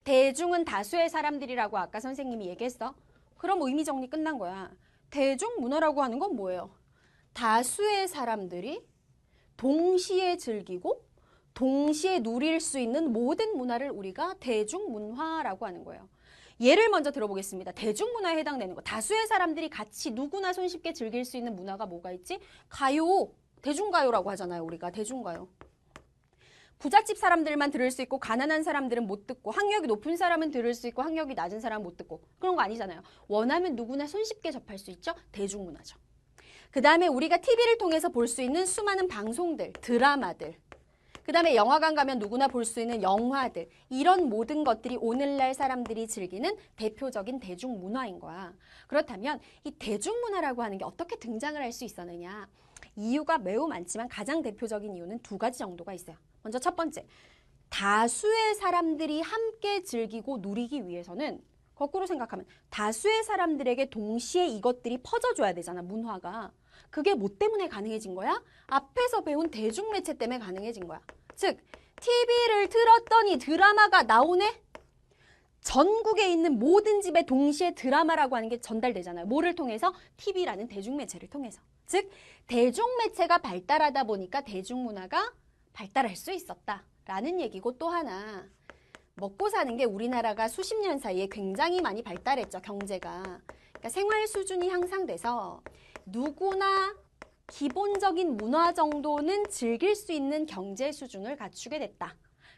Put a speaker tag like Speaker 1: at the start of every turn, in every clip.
Speaker 1: 대중은 다수의 사람들이라고 아까 선생님이 얘기했어. 그럼 의미 정리 끝난 거야. 대중문화라고 하는 건 뭐예요? 다수의 사람들이 동시에 즐기고 동시에 누릴 수 있는 모든 문화를 우리가 대중문화라고 하는 거예요. 예를 먼저 들어보겠습니다. 대중문화에 해당되는 거. 다수의 사람들이 같이 누구나 손쉽게 즐길 수 있는 문화가 뭐가 있지? 가요. 대중가요라고 하잖아요. 우리가 대중가요. 부잣집 사람들만 들을 수 있고 가난한 사람들은 못 듣고 학력이 높은 사람은 들을 수 있고 학력이 낮은 사람은 못 듣고 그런 거 아니잖아요. 원하면 누구나 손쉽게 접할 수 있죠. 대중문화죠. 그 다음에 우리가 TV를 통해서 볼 수 있는 수많은 방송들, 드라마들, 그 다음에 영화관 가면 누구나 볼 수 있는 영화들, 이런 모든 것들이 오늘날 사람들이 즐기는 대표적인 대중문화인 거야. 그렇다면 이 대중문화라고 하는 게 어떻게 등장을 할 수 있었느냐? 이유가 매우 많지만 가장 대표적인 이유는 두 가지 정도가 있어요. 먼저 첫 번째, 다수의 사람들이 함께 즐기고 누리기 위해서는 거꾸로 생각하면 다수의 사람들에게 동시에 이것들이 퍼져줘야 되잖아, 문화가. 그게 뭐 때문에 가능해진 거야? 앞에서 배운 대중매체 때문에 가능해진 거야. 즉, TV를 틀었더니 드라마가 나오네? 전국에 있는 모든 집에 동시에 드라마라고 하는 게 전달되잖아요. 뭐를 통해서? TV라는 대중매체를 통해서. 즉, 대중매체가 발달하다 보니까 대중문화가 발달할 수 있었다라는 얘기고, 또 하나, 먹고 사는 게 우리나라가 수십 년 사이에 굉장히 많이 발달했죠, 경제가. 그러니까 생활 수준이 향상돼서 누구나 기본적인 문화 정도는 즐길 수 있는 경제 수준을 갖추게 됐다.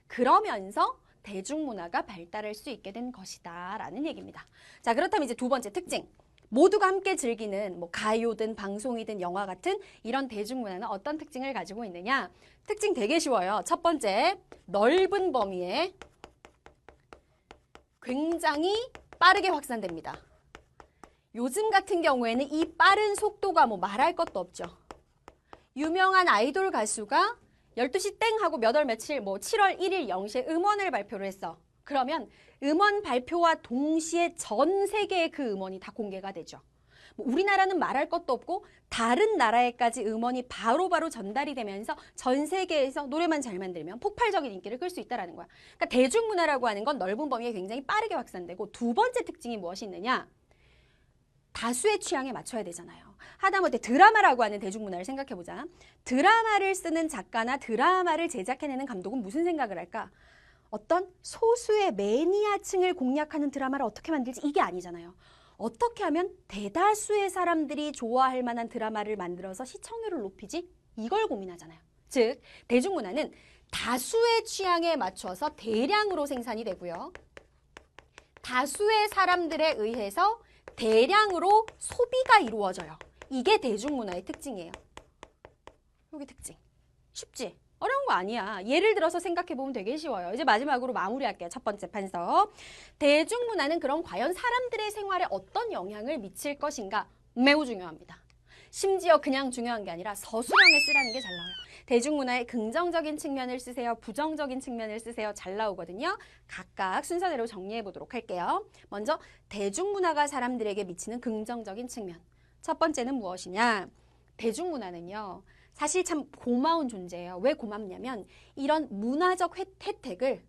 Speaker 1: 그러면서 대중문화가 발달할 수 있게 된 것이다 라는 얘기입니다. 자, 그렇다면 이제 두 번째 특징. 모두가 함께 즐기는 뭐 가요든 방송이든 영화 같은 이런 대중문화는 어떤 특징을 가지고 있느냐? 특징 되게 쉬워요. 첫 번째, 넓은 범위에 굉장히 빠르게 확산됩니다. 요즘 같은 경우에는 이 빠른 속도가 뭐 말할 것도 없죠. 유명한 아이돌 가수가 12시 땡 하고 몇 월 며칠 뭐 7월 1일 0시에 음원을 발표를 했어. 그러면 음원 발표와 동시에 전 세계의 그 음원이 다 공개가 되죠. 뭐 우리나라는 말할 것도 없고 다른 나라에까지 음원이 바로바로 전달이 되면서 전 세계에서 노래만 잘 만들면 폭발적인 인기를 끌 수 있다는 거야. 그러니까 대중문화라고 하는 건 넓은 범위에 굉장히 빠르게 확산되고, 두 번째 특징이 무엇이 있느냐? 다수의 취향에 맞춰야 되잖아요. 하다못해 드라마라고 하는 대중문화를 생각해보자. 드라마를 쓰는 작가나 드라마를 제작해내는 감독은 무슨 생각을 할까? 어떤 소수의 매니아층을 공략하는 드라마를 어떻게 만들지? 이게 아니잖아요. 어떻게 하면 대다수의 사람들이 좋아할 만한 드라마를 만들어서 시청률을 높이지? 이걸 고민하잖아요. 즉, 대중문화는 다수의 취향에 맞춰서 대량으로 생산이 되고요. 다수의 사람들에 의해서 대량으로 소비가 이루어져요. 이게 대중문화의 특징이에요. 여기 특징. 쉽지? 어려운 거 아니야. 예를 들어서 생각해보면 되게 쉬워요. 이제 마지막으로 마무리할게요. 첫 번째 판서. 대중문화는 그럼 과연 사람들의 생활에 어떤 영향을 미칠 것인가? 매우 중요합니다. 심지어 그냥 중요한 게 아니라 서술형에 쓰라는 게 잘 나와요. 대중문화의 긍정적인 측면을 쓰세요. 부정적인 측면을 쓰세요. 잘 나오거든요. 각각 순서대로 정리해 보도록 할게요. 먼저 대중문화가 사람들에게 미치는 긍정적인 측면. 첫 번째는 무엇이냐? 대중문화는요, 사실 참 고마운 존재예요. 왜 고맙냐면 이런 문화적 혜택을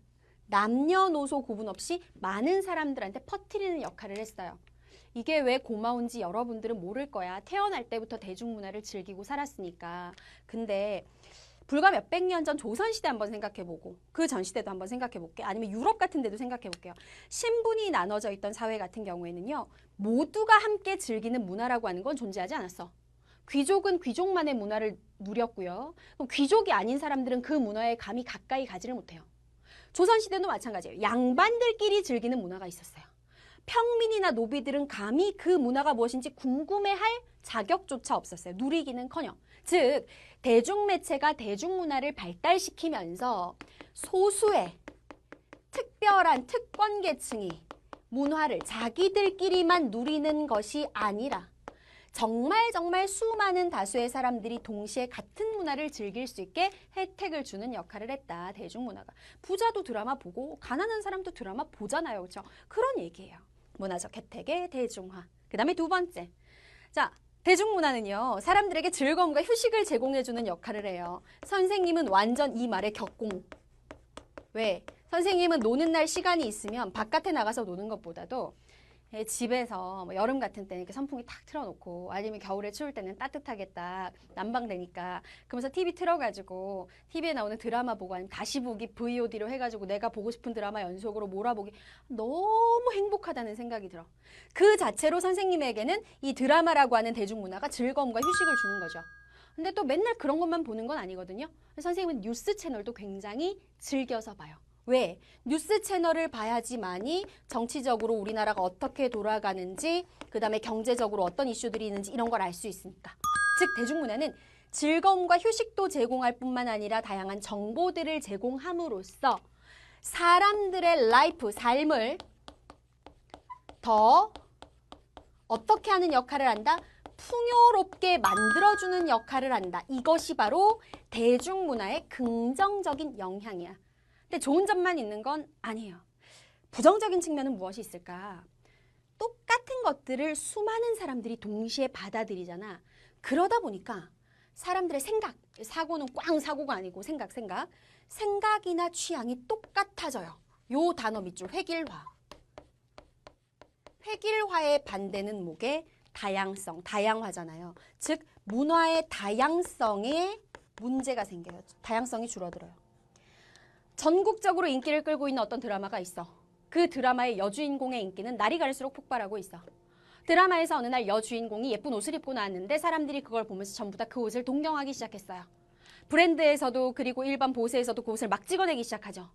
Speaker 1: 남녀노소 구분 없이 많은 사람들한테 퍼뜨리는 역할을 했어요. 이게 왜 고마운지 여러분들은 모를 거야. 태어날 때부터 대중문화를 즐기고 살았으니까. 근데 불과 몇백 년 전 조선시대 한번 생각해보고 그 전 시대도 한번 생각해볼게요. 아니면 유럽 같은 데도 생각해볼게요. 신분이 나눠져 있던 사회 같은 경우에는요, 모두가 함께 즐기는 문화라고 하는 건 존재하지 않았어. 귀족은 귀족만의 문화를 누렸고요. 그럼 귀족이 아닌 사람들은 그 문화에 감히 가까이 가지를 못해요. 조선시대도 마찬가지예요. 양반들끼리 즐기는 문화가 있었어요. 평민이나 노비들은 감히 그 문화가 무엇인지 궁금해할 자격조차 없었어요. 누리기는커녕. 즉, 대중매체가 대중문화를 발달시키면서 소수의 특별한 특권계층이 문화를 자기들끼리만 누리는 것이 아니라 정말 수많은 다수의 사람들이 동시에 같은 문화를 즐길 수 있게 혜택을 주는 역할을 했다. 대중문화가. 부자도 드라마 보고 가난한 사람도 드라마 보잖아요. 그렇죠? 그런 얘기예요. 문화적 혜택의 대중화. 그 다음에 두 번째. 자, 대중문화는요, 사람들에게 즐거움과 휴식을 제공해주는 역할을 해요. 선생님은 완전 이 말에 격공. 왜? 선생님은 노는 날 시간이 있으면 바깥에 나가서 노는 것보다도 집에서 뭐 여름 같은 때는 이렇게 선풍기 탁 틀어놓고 아니면 겨울에 추울 때는 따뜻하게 딱 난방되니까 그러면서 TV 틀어가지고 TV에 나오는 드라마 보고 아니면 다시 보기 VOD로 해가지고 내가 보고 싶은 드라마 연속으로 몰아보기 너무 행복하다는 생각이 들어. 그 자체로 선생님에게는 이 드라마라고 하는 대중문화가 즐거움과 휴식을 주는 거죠. 근데 또 맨날 그런 것만 보는 건 아니거든요. 선생님은 뉴스 채널도 굉장히 즐겨서 봐요. 왜? 뉴스 채널을 봐야지만이 정치적으로 우리나라가 어떻게 돌아가는지, 그 다음에 경제적으로 어떤 이슈들이 있는지 이런 걸 알 수 있으니까. 즉 대중문화는 즐거움과 휴식도 제공할 뿐만 아니라 다양한 정보들을 제공함으로써 사람들의 라이프, 삶을 더 어떻게 하는 역할을 한다? 풍요롭게 만들어주는 역할을 한다. 이것이 바로 대중문화의 긍정적인 영향이야. 근데 좋은 점만 있는 건 아니에요. 부정적인 측면은 무엇이 있을까? 똑같은 것들을 수많은 사람들이 동시에 받아들이잖아. 그러다 보니까 사람들의 생각, 사고는 꽝 사고가 아니고 생각이나 취향이 똑같아져요. 요 단어 밑줄 획일화. 획일화의 반대는 뭐게? 다양성, 다양화잖아요. 즉 문화의 다양성에 문제가 생겨요. 다양성이 줄어들어요. 전국적으로 인기를 끌고 있는 어떤 드라마가 있어. 그 드라마의 여주인공의 인기는 날이 갈수록 폭발하고 있어. 드라마에서 어느 날 여주인공이 예쁜 옷을 입고 나왔는데 사람들이 그걸 보면서 전부 다 그 옷을 동경하기 시작했어요. 브랜드에서도 그리고 일반 보세에서도 그 옷을 막 찍어내기 시작하죠.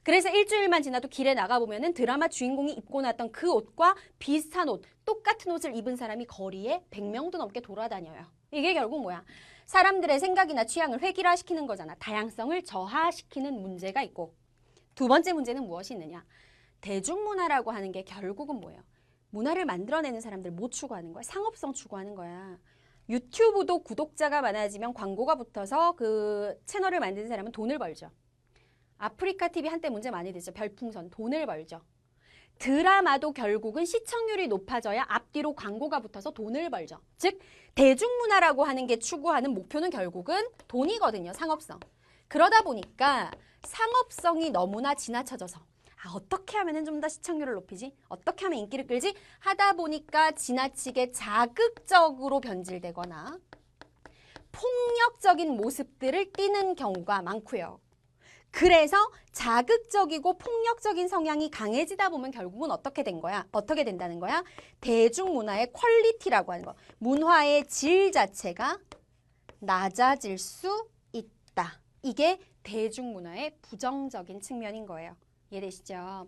Speaker 1: 그래서 일주일만 지나도 길에 나가보면은 드라마 주인공이 입고 나왔던 그 옷과 비슷한 옷, 똑같은 옷을 입은 사람이 거리에 100명도 넘게 돌아다녀요. 이게 결국 뭐야? 사람들의 생각이나 취향을 획일화시키는 거잖아. 다양성을 저하시키는 문제가 있고. 두 번째 문제는 무엇이 있느냐? 대중문화라고 하는 게 결국은 뭐예요? 문화를 만들어내는 사람들 못 추구하는 거야. 상업성 추구하는 거야. 유튜브도 구독자가 많아지면 광고가 붙어서 그 채널을 만드는 사람은 돈을 벌죠. 아프리카 TV 한때 문제 많이 됐죠. 별풍선 돈을 벌죠. 드라마도 결국은 시청률이 높아져야 앞뒤로 광고가 붙어서 돈을 벌죠. 즉 대중문화라고 하는 게 추구하는 목표는 결국은 돈이거든요. 상업성. 그러다 보니까 상업성이 너무나 지나쳐져서 어떻게 하면 좀 더 시청률을 높이지? 어떻게 하면 인기를 끌지? 하다 보니까 지나치게 자극적으로 변질되거나 폭력적인 모습들을 띠는 경우가 많고요. 그래서 자극적이고 폭력적인 성향이 강해지다 보면 결국은 어떻게 된 거야? 어떻게 된다는 거야? 대중문화의 퀄리티라고 하는 거. 문화의 질 자체가 낮아질 수 있다. 이게 대중문화의 부정적인 측면인 거예요. 이해되시죠?